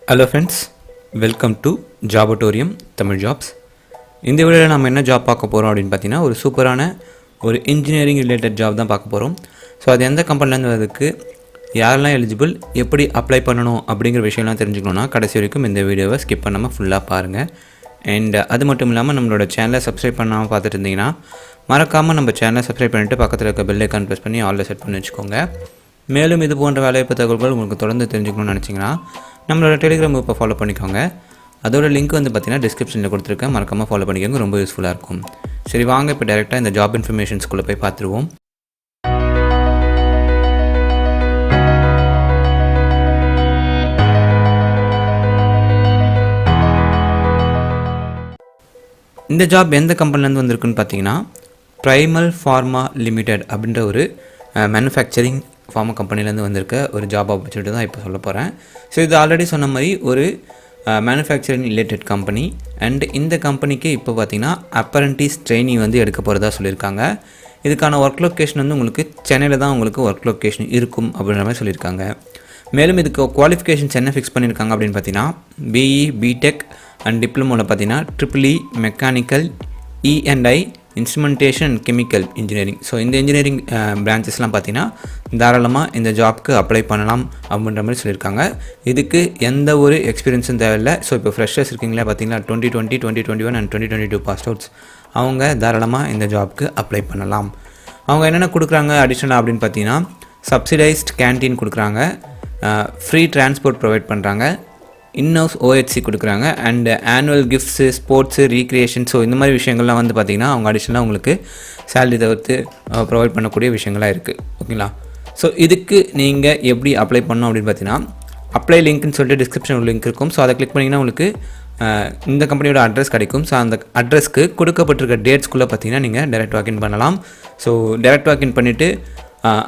Hello friends, welcome to ஜாபட்டோரியம் Tamil jobs. இந்த வீடியோவில் நம்ம என்ன ஜாப் பார்க்க போகிறோம் அப்படின்னு பார்த்தீங்கன்னா, ஒரு சூப்பரான ஒரு இன்ஜினியரிங் ரிலேட்டட் ஜாப் தான் பார்க்க போகிறோம். ஸோ அது எந்த கம்பெனிலேருந்து வரதுக்கு, யாரெல்லாம் எலிஜிபிள், எப்படி அப்ளை பண்ணணும் அப்படிங்கிற விஷயம்லாம் தெரிஞ்சுக்கணுன்னா கடைசி வரைக்கும் இந்த வீடியோவை ஸ்கிப் பண்ணாமல் ஃபுல்லாக பாருங்கள். அண்ட் அது மட்டும் இல்லாமல் நம்மளோட சேனலை சப்ஸ்கிரைப் பண்ணாமல் பார்த்துட்டு இருந்தீங்கன்னா மறக்காமல் நம்ம சேனலை சப்ஸ்கிரைப் பண்ணிவிட்டு பக்கத்தில் இருக்க பெல் ஐக்கான் ப்ரெஸ் பண்ணி ஆல்ல செட் பண்ணி வச்சுக்கோங்க. மேலும் இது போன்ற வேலைவாய்ப்பு தகவல்கள் உங்களுக்கு தொடர்ந்து தெரிஞ்சுக்கணும்னு நினச்சிங்கன்னா நம்மளோட டெலிகிராம் குரூப்பை ஃபாலோ பண்ணிக்கோங்க. அதோட லிங்க் வந்து பார்த்தீங்கன்னா டிஸ்கிரிப்ஷனில் கொடுத்துருக்கேன், மறக்காமல் ஃபாலோ பண்ணிக்கோங்க, ரொம்ப யூஸ்ஃபுல்லாக இருக்கும். சரி வாங்க இப்போ டேரெக்டாக இந்த ஜாப் இன்ஃபர்மேஷன்ஸ்குள்ளே போய் பார்த்துருவோம். இந்த ஜாப் எந்த கம்பெனிலேருந்து வந்திருக்குன்னு பார்த்தீங்கன்னா, ப்ரைமல் ஃபார்மா லிமிடெட் அப்படின்ற ஒரு மேனுஃபேக்சரிங் ஃபார்மா கம்பெனிலேருந்து வந்திருக்க ஒரு ஜாப் ஆப்பர்ச்சுனிட்டி தான் இப்போ சொல்ல போகிறேன். ஸோ இது ஆல்ரெடி சொன்ன மாதிரி ஒரு மேனுஃபேக்சரிங் ரிலேட்டட் கம்பெனி. அண்ட் இந்த கம்பெனிக்கு இப்போ பார்த்திங்கன்னா அப்ரண்டிஸ் ட்ரெயினிங் வந்து எடுக்க போகிறதா சொல்லியிருக்காங்க. இதுக்கான ஒர்க் லொக்கேஷன் வந்து உங்களுக்கு சென்னையில் தான் உங்களுக்கு ஒர்க் லொக்கேஷன் இருக்கும் அப்படின்ற மாதிரி சொல்லியிருக்காங்க. மேலும் இதுக்கு குவாலிஃபிகேஷன்ஸ் என்ன ஃபிக்ஸ் பண்ணியிருக்காங்க அப்படின்னு பார்த்தீங்கன்னா, பிஇ, பிடெக் அண்ட் டிப்ளமோவில் பார்த்தீங்கன்னா ட்ரிபிள்இ, மெக்கானிக்கல், இ&ஐ, instrumentation and chemical engineering. So இந்த இன்ஜினியரிங் பிரான்ச்சஸ்லாம் பார்த்தீங்கன்னா தாராளமாக இந்த ஜாப்க்கு அப்ளை பண்ணலாம் அப்படின்ற மாதிரி சொல்லியிருக்காங்க. இதுக்கு எந்த ஒரு எக்ஸ்பீரியன்ஸும் தேவையில்லை. ஸோ இப்போ ஃப்ரெஷர்ஸ் இருக்கீங்களா பார்த்தீங்கன்னா 2020, 2021 அண்ட் 2022 பாஸ் அவுட்ஸ், அவங்க தாராளமாக இந்த ஜாப்க்கு அப்ளை பண்ணலாம். அவங்க என்னென்ன கொடுக்குறாங்க அடிஷ்னலாக அப்படின்னு பார்த்தீங்கன்னா, சப்சிடைஸ்ட் கேன்டீன் கொடுக்குறாங்க, ஃப்ரீ டிரான்ஸ்போர்ட் ப்ரொவைட் பண்ணுறாங்க, இன்ஹவுஸ் ஓஹெச்சி கொடுக்குறாங்க, and annual gifts, sports, recreation. So இந்த மாதிரி விஷயங்கள்லாம் வந்து பார்த்திங்கன்னா அவங்க அடிஷ்னலாக உங்களுக்கு சேலரி தவிர்த்து ப்ரொவைட் பண்ணக்கூடிய விஷயங்களாக இருக்குது. ஓகேங்களா? ஸோ இதுக்கு நீங்கள் எப்படி அப்ளை பண்ணணும் அப்படின்னு பார்த்தீங்கன்னா, அப்ளை லிங்க்னு சொல்லிட்டு டிஸ்கிரிப்ஷன் ஒரு லிங்க் இருக்கும். ஸோ அதை கிளிக் பண்ணிங்கன்னா உங்களுக்கு இந்த கம்பெனியோட அட்ரஸ் கிடைக்கும். ஸோ அந்த அட்ரஸ்க்கு கொடுக்கப்பட்டிருக்க டேட்ஸ்க்குள்ளே பார்த்தீங்கன்னா நீங்கள் டைரக்ட் வாக்கின் பண்ணலாம். ஸோ டைரக்ட் வாக்கின் பண்ணிவிட்டு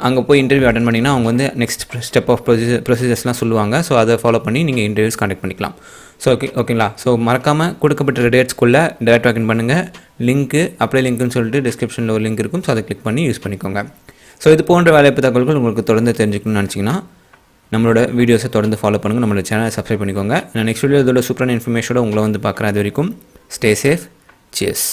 அங்கே போய் இன்டர்வியூ அட்டன் பண்ணிங்கன்னா அவங்க வந்து நெக்ஸ்ட் ஸ்டெப் ஆஃப் ப்ரொசீஜர்ஸ்லாம் சொல்லுவாங்க. ஸோ அதை ஃபாலோ பண்ணி நீங்கள் இன்டர்வியூஸ் கான்டெக்ட் பண்ணிக்கலாம். ஸோ ஓகேங்களா? ஸோ மறக்காமல் கொடுக்கப்பட்ட டேட்ஸ்க்குள்ளே டைரக்ட் வாக்கின் பண்ணுங்கள். லிங்க்கு அப்ளை லிங்க்னு சொல்லிட்டு டிஸ்கிரிப்ஷனில் ஒரு லிங்க் இருக்கும். ஸோ அதை கிளிக் பண்ணி யூஸ் பண்ணிக்கோங்க. ஸோ இது போன்ற வேலைவாய்ப்பு தகவல்கள் உங்களுக்கு தொடர்ந்து தெரிஞ்சுக்கணும்னு நினச்சிங்கன்னா நம்மளோட வீடியோஸை தொடர்ந்து ஃபாலோ பண்ணுங்கள், நம்மளோட சேனலை சப்ஸ்கிரைப் பண்ணிக்கோங்க. நான் நெக்ஸ்ட் வீடியோ இதோட சூப்பரான இன்ஃபர்மேஷனோட உங்களை வந்து பார்க்குறேன். அது வரைக்கும் ஸ்டே சேஃப். சியர்ஸ்.